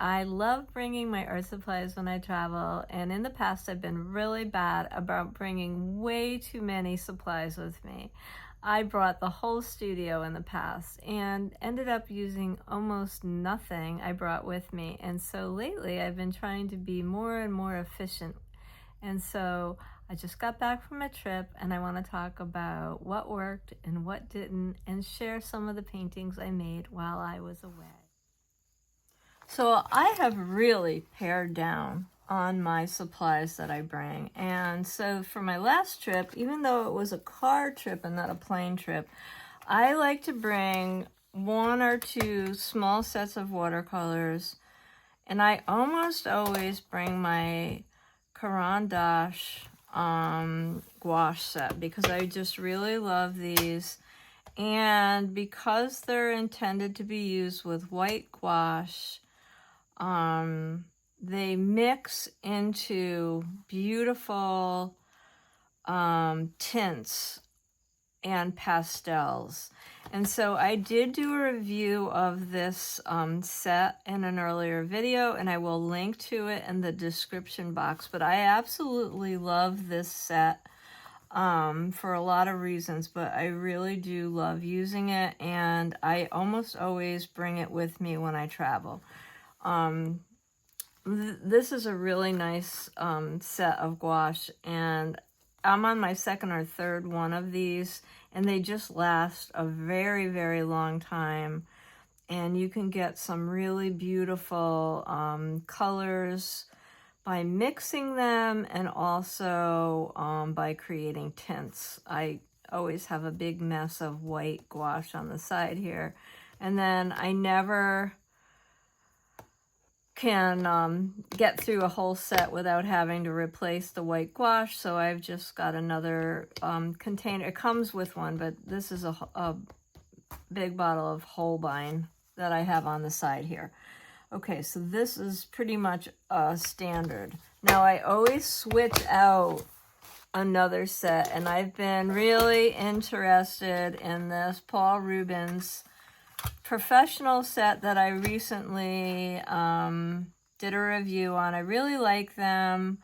I love bringing my art supplies when I travel, and in the past I've been really bad about bringing way too many supplies with me. I brought the whole studio in the past and ended up using almost nothing I brought with me. And so lately I've been trying to be more and more efficient. And so I just got back from a trip and I want to talk about what worked and what didn't and share some of the paintings I made while I was away. So I have really pared down on my supplies that I bring. And so for my last trip, even though it was a car trip and not a plane trip, I like to bring 1 or 2 small sets of watercolors. And I almost always bring my Caran gouache set because I just really love these. And because they're intended to be used with white gouache, they mix into beautiful tints and pastels. And so I did do a review of this set in an earlier video, and I will link to it in the description box. But I absolutely love this set for a lot of reasons, but I really do love using it, and I almost always bring it with me when I travel. This is a really nice set of gouache, and I'm on my 2nd or 3rd one of these, and they just last a very, very long time. And you can get some really beautiful colors by mixing them and also by creating tints. I always have a big mess of white gouache on the side here. And then I never can get through a whole set without having to replace the white gouache, so I've just got another container. It comes with one, but this is a big bottle of Holbein that I have on the side here. Okay, so this is pretty much a standard. Now I always switch out another set, and I've been really interested in this Paul Rubens professional set that I recently did a review on. I really like them.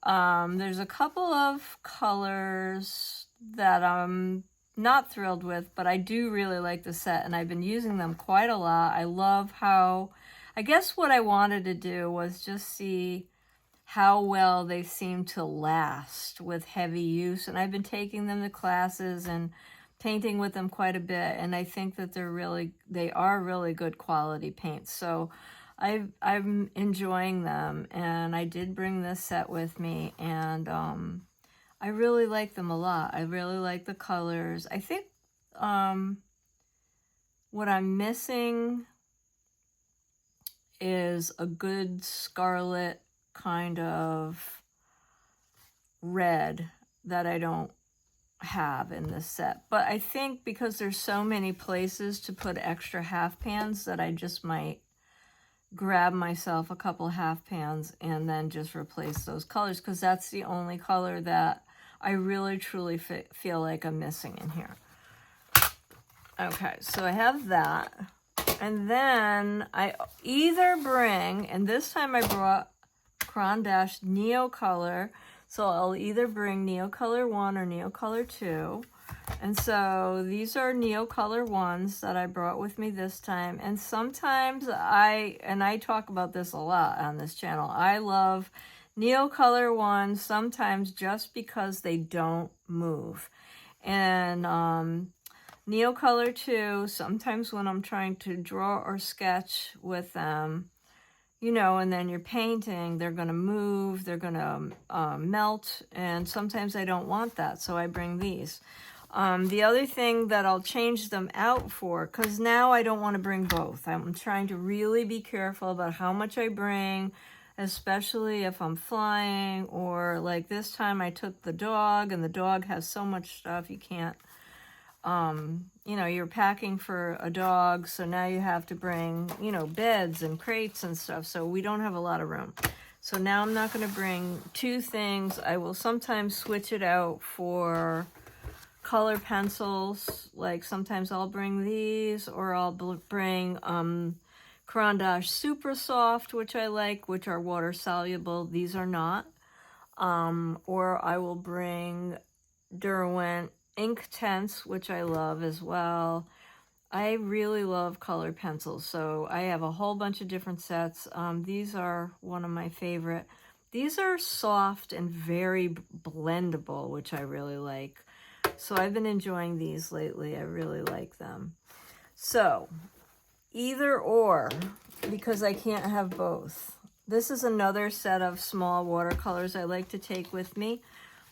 There's a couple of colors that I'm not thrilled with, but I do really like the set, and I've been using them quite a lot. I love how, I guess what I wanted to do was just see how well they seem to last with heavy use, and I've been taking them to classes and painting with them quite a bit, and I think that they are really good quality paints. So I'm enjoying them, and I did bring this set with me, and I really like them a lot. I really like the colors. I think what I'm missing is a good scarlet kind of red that I don't have in this set. But I think because there's so many places to put extra half pans that I just might grab myself a couple half pans and then just replace those colors, because that's the only color that I really truly feel like I'm missing in here. Okay, so I have that, and then I either bring, and this time I brought Caran Neo Color. So I'll either bring Neocolor 1 or Neocolor 2. And so these are Neocolor 1s that I brought with me this time. And sometimes I talk about this a lot on this channel, I love Neocolor 1 sometimes just because they don't move. And Neocolor 2, sometimes when I'm trying to draw or sketch with them, you know, and then you're painting, they're going to move, they're going to melt, and sometimes I don't want that, so I bring these. The other thing that I'll change them out for, because now I don't want to bring both. I'm trying to really be careful about how much I bring, especially if I'm flying, or like this time I took the dog, and the dog has so much stuff you can't, you know, you're packing for a dog, so now you have to bring, you know, beds and crates and stuff, so we don't have a lot of room. So now I'm not going to bring 2 things. I will sometimes switch it out for color pencils. Like sometimes I'll bring these, or I'll bring Caran Super Soft, which I like, which are water soluble. These are not. Or I will bring Derwent Ink Tense, which I love as well. I really love colored pencils, so I have a whole bunch of different sets. These are one of my favorite. These are soft and very blendable, which I really like. So I've been enjoying these lately. I really like them. So either or, because I can't have both. This is another set of small watercolors I like to take with me.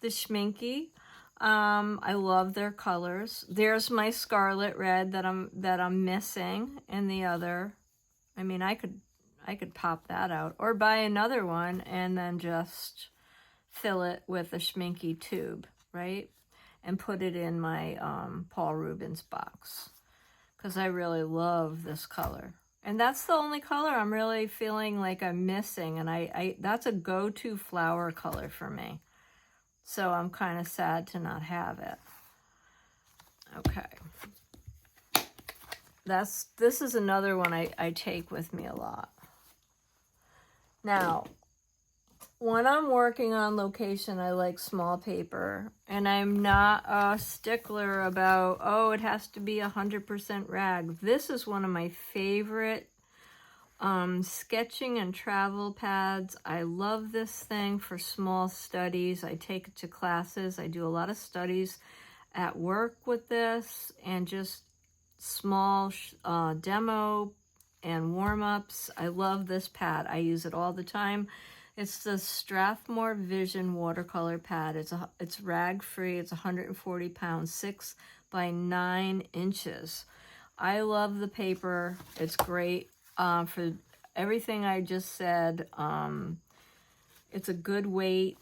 The Schminky. I love their colors. There's my Scarlet Red that I'm missing in the other. I mean, I could pop that out or buy another one and then just fill it with a Schminky tube, right? And put it in my Paul Rubens box, because I really love this color. And that's the only color I'm really feeling like I'm missing, and I that's a go-to flower color for me. So I'm kind of sad to not have it. Okay. This is another one I take with me a lot. Now, when I'm working on location, I like small paper, and I'm not a stickler about, oh, it has to be 100% rag. This is one of my favorite sketching and travel pads. I love this thing for small studies. I take it to classes. I do a lot of studies at work with this, and just small demo and warm-ups. I love this pad. I use it all the time. It's the Strathmore Vision watercolor pad. It's rag-free. It's 140 pounds, 6 by 9 inches. I love the paper. It's great for everything I just said. It's a good weight.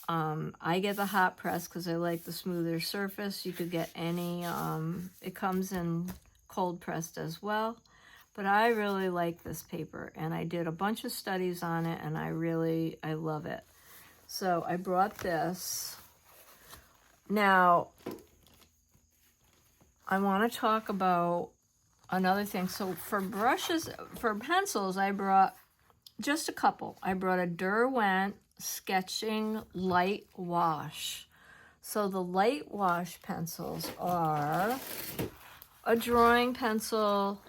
I get the hot press because I like the smoother surface. You could get any. It comes in cold pressed as well. But I really like this paper, and I did a bunch of studies on it, and I love it. So I brought this. Now, I want to talk about another thing. So for brushes, for pencils, I brought just a couple. I brought a Derwent Sketching Light Wash. So the light wash pencils are a drawing pencil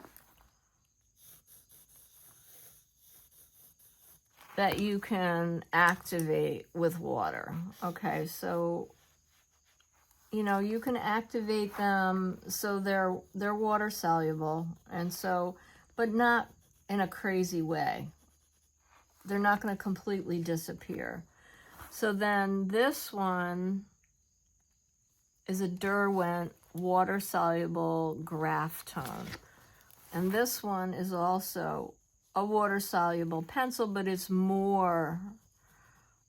that you can activate with water. Okay, so you can activate them so they're water soluble, and so, but not in a crazy way. They're not going to completely disappear. So then this one is a Derwent water soluble graph tone, and this one is also a water-soluble pencil, but it's more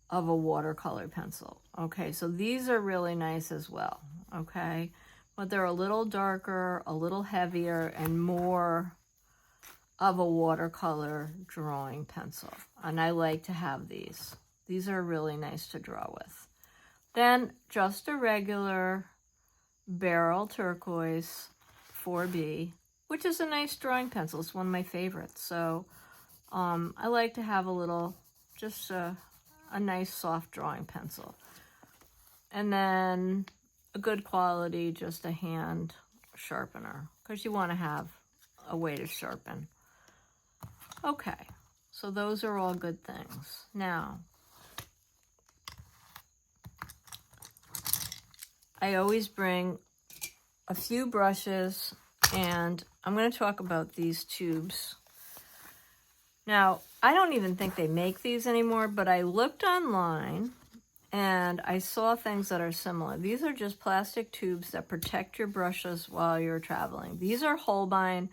of a watercolor pencil. Okay, so these are really nice as well, okay? But they're a little darker, a little heavier, and more of a watercolor drawing pencil. And I like to have these. These are really nice to draw with. Then just a regular Barrel Turquoise 4B, which is a nice drawing pencil. It's one of my favorites. So I like to have a little, just a nice soft drawing pencil. And then a good quality, just a hand sharpener, because you want to have a way to sharpen. Okay, so those are all good things. Now, I always bring a few brushes, and I'm going to talk about these tubes. Now, I don't even think they make these anymore, but I looked online and I saw things that are similar. These are just plastic tubes that protect your brushes while you're traveling. These are Holbein.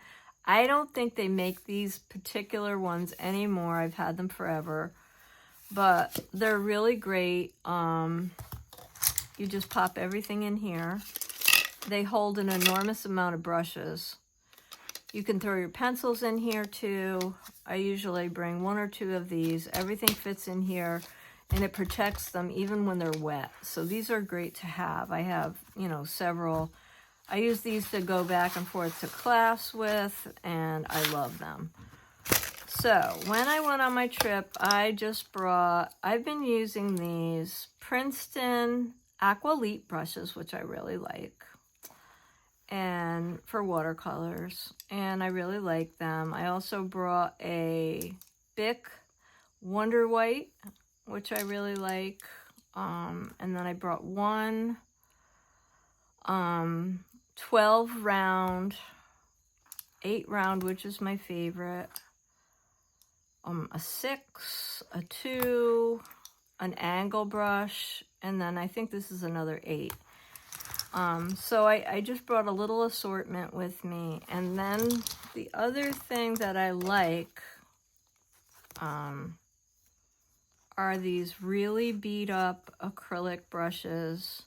I don't think they make these particular ones anymore. I've had them forever, but they're really great. You just pop everything in here. They hold an enormous amount of brushes. You can throw your pencils in here too. I usually bring 1 or 2 of these. Everything fits in here, and it protects them even when they're wet. So these are great to have. I have, several. I use these to go back and forth to class with, and I love them. So when I went on my trip, I've been using these Princeton Aqualite brushes, which I really like, and for watercolors, and I really like them. I also brought a Bic Wonder White, which I really like, and then I brought one 12 round, 8 round, which is my favorite, a 6, a 2, an angle brush, and then I think this is another 8. So I just brought a little assortment with me. And then the other thing that I like are these really beat up acrylic brushes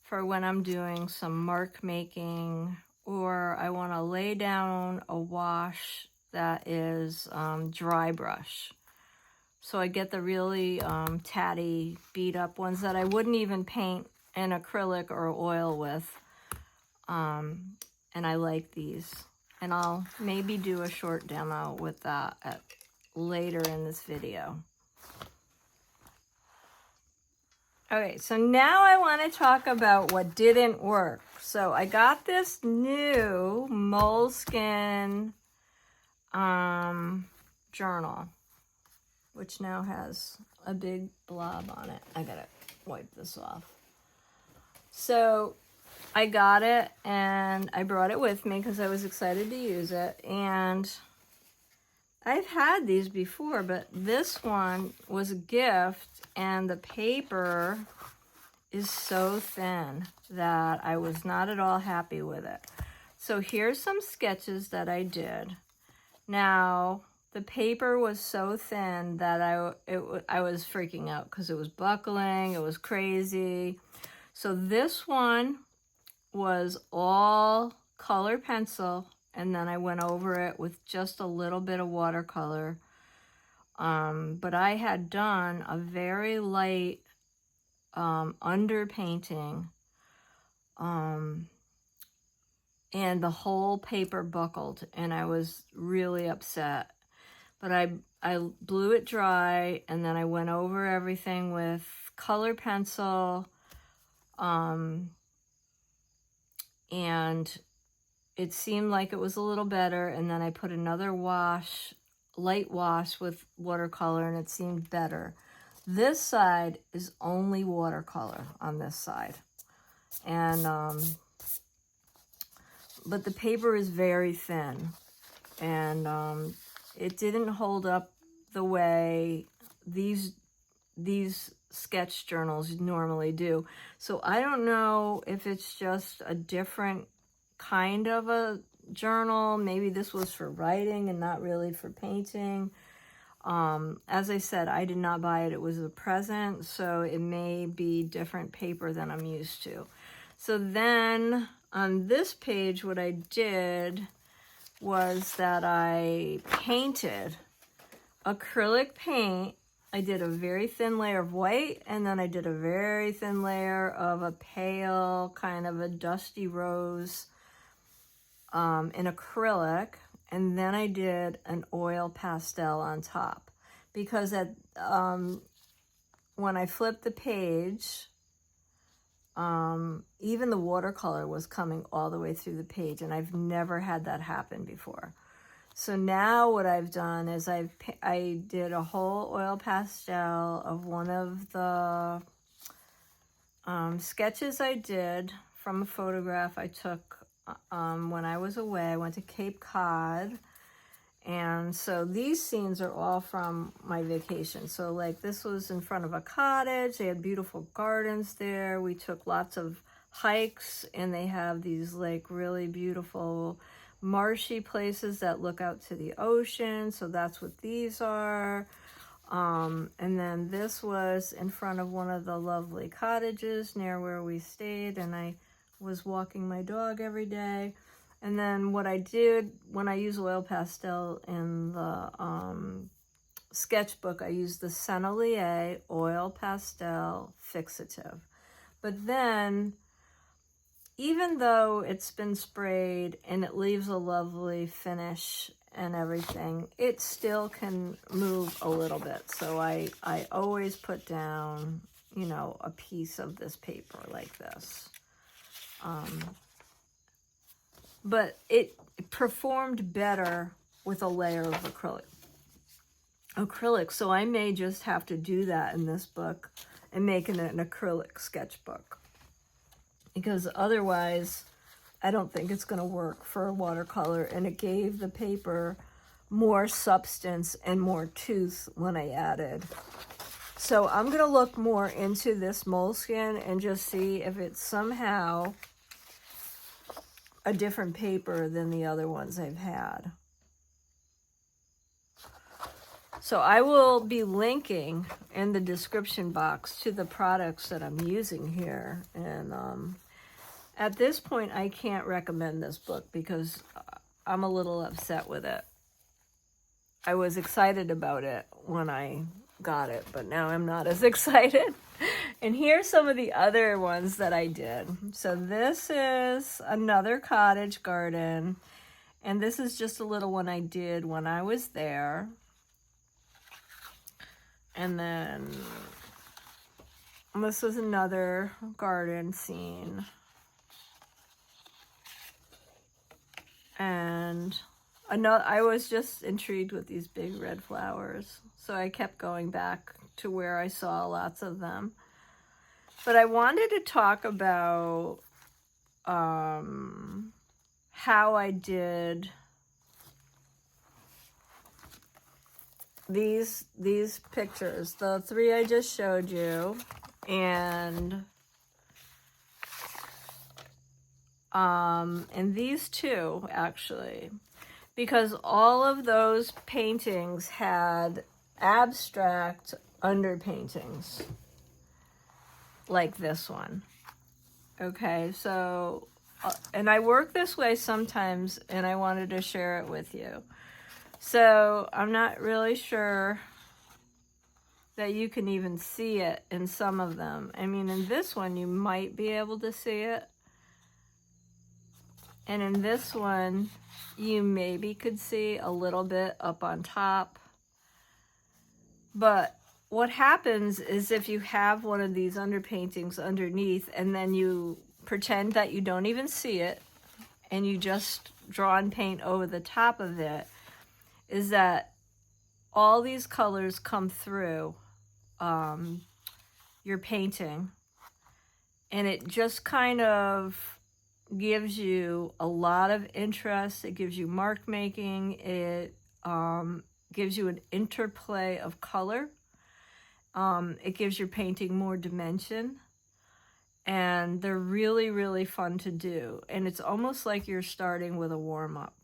for when I'm doing some mark making, or I want to lay down a wash that is dry brush. So I get the really tatty beat up ones that I wouldn't even paint an acrylic or oil with, and I like these, and I'll maybe do a short demo with that later in this video. Okay, so now I want to talk about what didn't work. So I got this new Moleskine journal, which now has a big blob on it. I gotta wipe this off. So I got it and I brought it with me because I was excited to use it. And I've had these before, but this one was a gift, and the paper is so thin that I was not at all happy with it. So here's some sketches that I did. Now, the paper was so thin that I was freaking out because it was buckling, it was crazy. So this one was all color pencil, and then I went over it with just a little bit of watercolor. But I had done a very light underpainting, and the whole paper buckled, and I was really upset. But I blew it dry, and then I went over everything with color pencil, and it seemed like it was a little better, and then I put another wash, light wash with watercolor, and it seemed better. This side is only watercolor on this side, and but the paper is very thin, and it didn't hold up the way these sketch journals normally do. So I don't know if it's just a different kind of a journal. Maybe this was for writing and not really for painting. As I said, I did not buy it. It was a present, so it may be different paper than I'm used to. So then on this page, what I did was that I painted acrylic paint. I did a very thin layer of white, and then I did a very thin layer of a pale, kind of a dusty rose in acrylic, and then I did an oil pastel on top. Because when I flipped the page, even the watercolor was coming all the way through the page, and I've never had that happen before. So now what I've done is I did a whole oil pastel of one of the sketches I did from a photograph I took when I was away. I went to Cape Cod, and so these scenes are all from my vacation. So like this was in front of a cottage. They had beautiful gardens there. We took lots of hikes, and they have these like really beautiful marshy places that look out to the ocean. So that's what these are. And then this was in front of one of the lovely cottages near where we stayed, and I was walking my dog every day. And then what I did when I use oil pastel in the sketchbook, I used the Sennelier oil pastel fixative. But then even though it's been sprayed and it leaves a lovely finish and everything, it still can move a little bit. So I always put down, you know, a piece of this paper like this. But it performed better with a layer of acrylic. So I may just have to do that in this book and make it an acrylic sketchbook, because otherwise I don't think it's going to work for a watercolor. And it gave the paper more substance and more tooth when I added. So I'm going to look more into this Moleskine and just see if it's somehow a different paper than the other ones I've had. So I will be linking in the description box to the products that I'm using here. And at this point, I can't recommend this book because I'm a little upset with it. I was excited about it when I got it, but now I'm not as excited. And here's some of the other ones that I did. So this is another cottage garden. And this is just a little one I did when I was there. And then this is another garden scene. And I was just intrigued with these big red flowers. So I kept going back to where I saw lots of them. But I wanted to talk about how I did these pictures, the three I just showed you, and these two actually, because all of those paintings had abstract underpaintings like this one. Okay, so and I work this way sometimes, and I wanted to share it with you. So I'm not really sure that you can even see it in some of them. I mean, in this one, you might be able to see it. And in this one, you maybe could see a little bit up on top. But what happens is if you have one of these underpaintings underneath and then you pretend that you don't even see it and you just draw and paint over the top of it, is that all these colors come through your painting, and it just kind of gives you a lot of interest. It gives you mark making. It gives you an interplay of color. It gives your painting more dimension, and they're really, really fun to do. And it's almost like you're starting with a warm-up.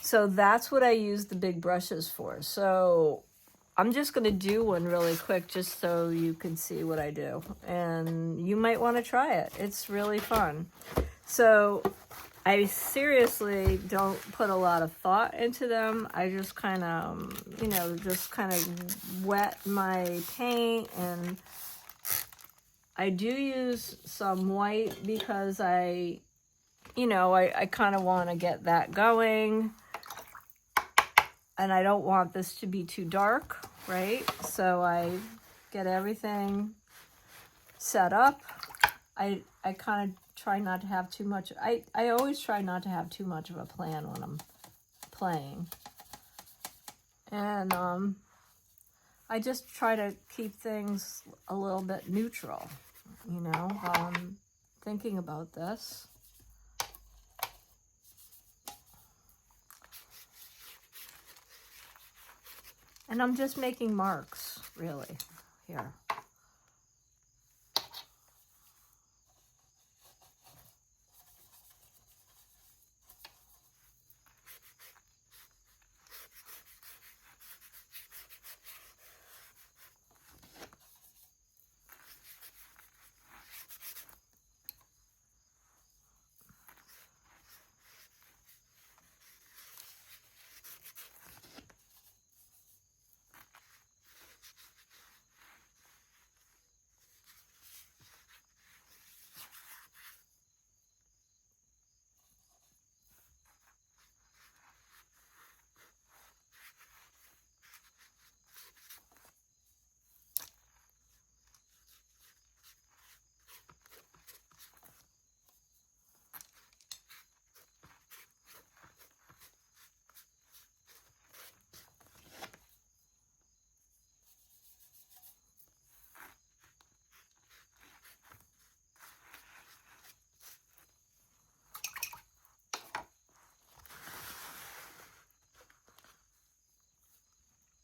So that's what I use the big brushes for. So I'm just going to do one really quick just so you can see what I do. And you might want to try it. It's really fun. So I seriously don't put a lot of thought into them. I just kind of, you know, just kind of wet my paint. And I do use some white because I kind of want to get that going. And I don't want this to be too dark, right? So I get everything set up. I kind of try not to have too much. I always try not to have too much of a plan when I'm playing. And I just try to keep things a little bit neutral, you know, while I'm thinking about this. And I'm just making marks, really, here.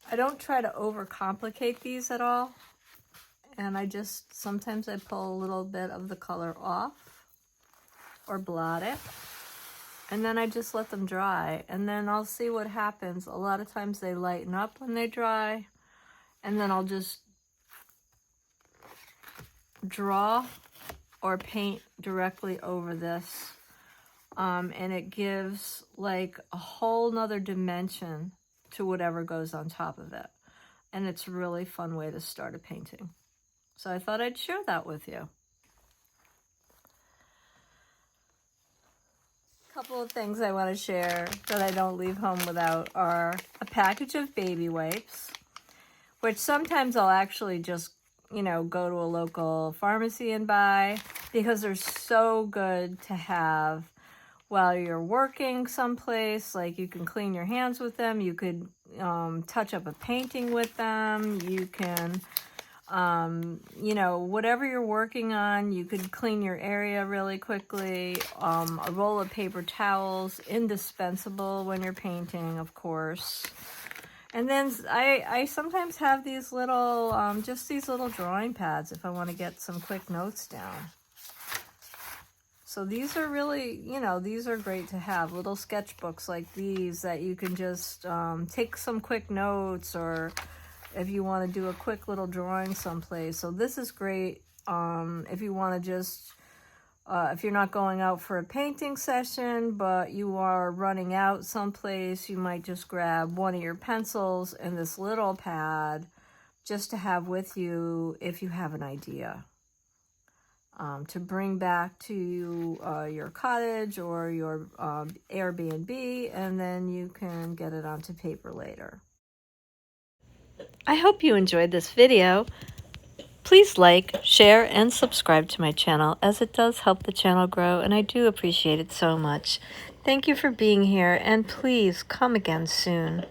I don't try to overcomplicate these at all. And I just, sometimes I pull a little bit of the color off or blot it. And then I just let them dry. And then I'll see what happens. A lot of times they lighten up when they dry. And then I'll just draw or paint directly over this. And it gives like a whole nother dimension to whatever goes on top of it. And it's a really fun way to start a painting. So I thought I'd share that with you. A couple of things I want to share that I don't leave home without are a package of baby wipes, which sometimes I'll actually just, you know, go to a local pharmacy and buy because they're so good to have while you're working someplace. Like, you can clean your hands with them. You could touch up a painting with them. You can, you know, whatever you're working on, you could clean your area really quickly. A roll of paper towels, indispensable when you're painting, of course. And then I sometimes have these little, just these little drawing pads if I want to get some quick notes down. So these are really, you know, these are great to have. Little sketchbooks like these that you can just take some quick notes, or if you want to do a quick little drawing someplace. So this is great if you want to just, if you're not going out for a painting session, but you are running out someplace, you might just grab one of your pencils and this little pad just to have with you if you have an idea. To bring back to your cottage or your Airbnb, and then you can get it onto paper later. I hope you enjoyed this video. Please like, share, and subscribe to my channel, as it does help the channel grow, and I do appreciate it so much. Thank you for being here, and please come again soon.